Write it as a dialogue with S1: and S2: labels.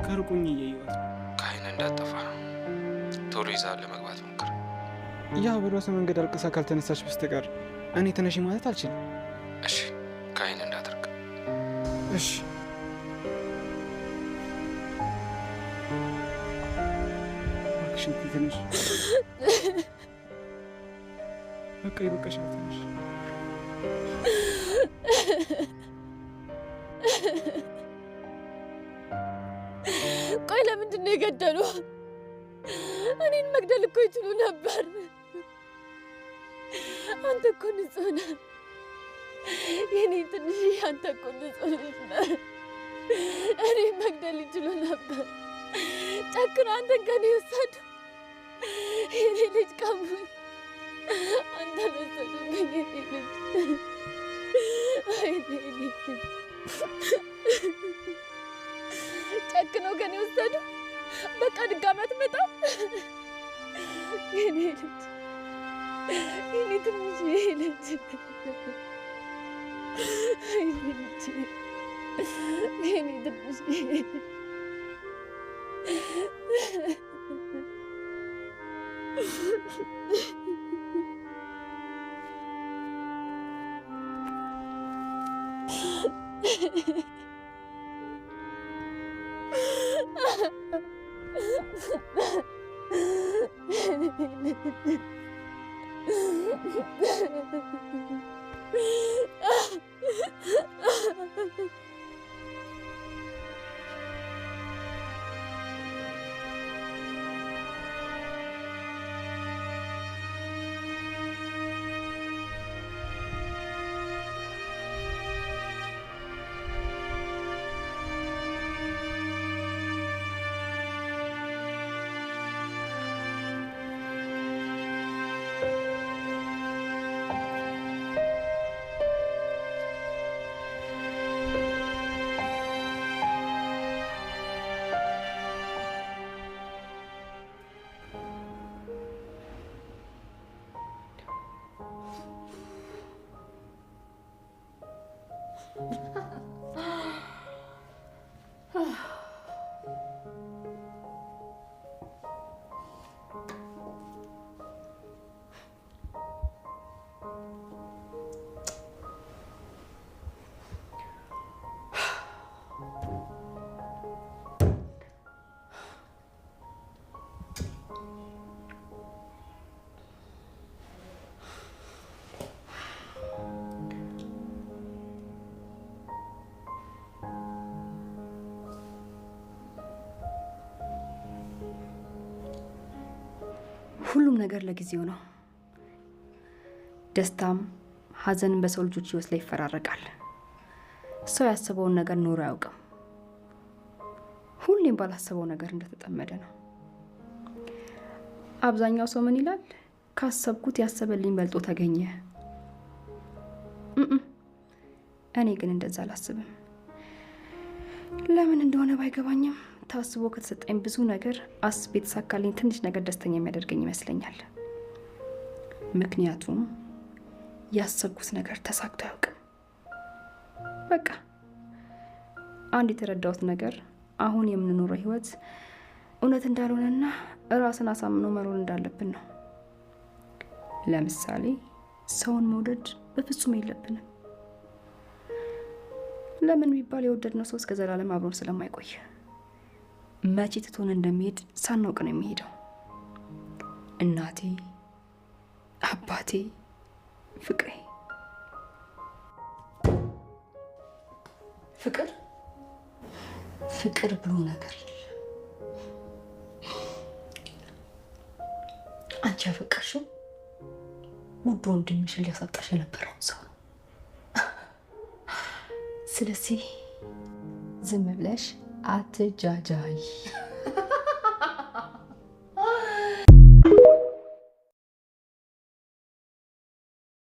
S1: ከርቁኝ እያየኋት
S2: ከአይን እንዳጠፋ ቶሎ ይዛል ለመግባት ሞክር።
S1: ያ በራሱ መንገድ አልቅሳ ካልተነሳች በስተቀር እኔ ተነሺ ማለት አልችልም።
S2: እሺ፣ ከአይን እንዳትርቅ።
S1: እሺ። እባክሽን ትንሽ በቃ ይበቃሻል። ትንሽ
S3: ቆይ ለምንድን ነው የገደሉ? እኔን መግደል እኮ ይችሉ ነበር። አንተ እኮ ንጹህ ነህ የኔ ትንሽ፣ አንተ እኮ ንጹህ ልጅ ነህ። እኔን መግደል ይችሉ ነበር። ጨክኖ አንተን ከኔ ወሰዱ። የኔ ልጅ ቀሙኝ። አንተ ወሰዱብኝ የኔ ልጅ። የኔ ልጅ ጨክነው ከኔ ወሰዱ። በቃ ድጋሚ አትመጣም የኔ ልጅ፣ የኔ ትንሽ ልጅ፣ የኔ ልጅ፣ የኔ ትንሽ
S4: ሁሉም ነገር ለጊዜው ነው። ደስታም ሐዘንም በሰው ልጆች ህይወት ላይ ይፈራረቃል። ሰው ያሰበውን ነገር ኖሮ አያውቅም። ሁሌም ባላሰበው ነገር እንደተጠመደ ነው። አብዛኛው ሰው ምን ይላል? ካሰብኩት ያሰበልኝ በልጦ ተገኘ። እኔ ግን እንደዛ አላስብም። ለምን እንደሆነ ባይገባኝም ታስቦ ከተሰጠኝ ብዙ ነገር አስቤ የተሳካልኝ ትንሽ ነገር ደስተኛ የሚያደርገኝ ይመስለኛል። ምክንያቱም ያሰብኩት ነገር ተሳክቶ አያውቅም። በቃ አንድ የተረዳሁት ነገር አሁን የምንኖረው ህይወት እውነት እንዳልሆነና ራስን አሳምኖ መኖር እንዳለብን ነው። ለምሳሌ ሰውን መውደድ በፍጹም የለብንም። ለምን ቢባል የወደድነው ሰው እስከ ዘላለም አብሮን ስለማይቆይ መቼ ትቶን እንደሚሄድ ሳናውቅ ነው የሚሄደው። እናቴ፣ አባቴ፣ ፍቅሬ። ፍቅር ብሎ ነገር አንቺ ያፈቀርሽው ውድ ወንድምሽን ሊያሳጣሽ የነበረውን ሰው ነው። ስለዚህ ዝም ብለሽ አትጃጃይ።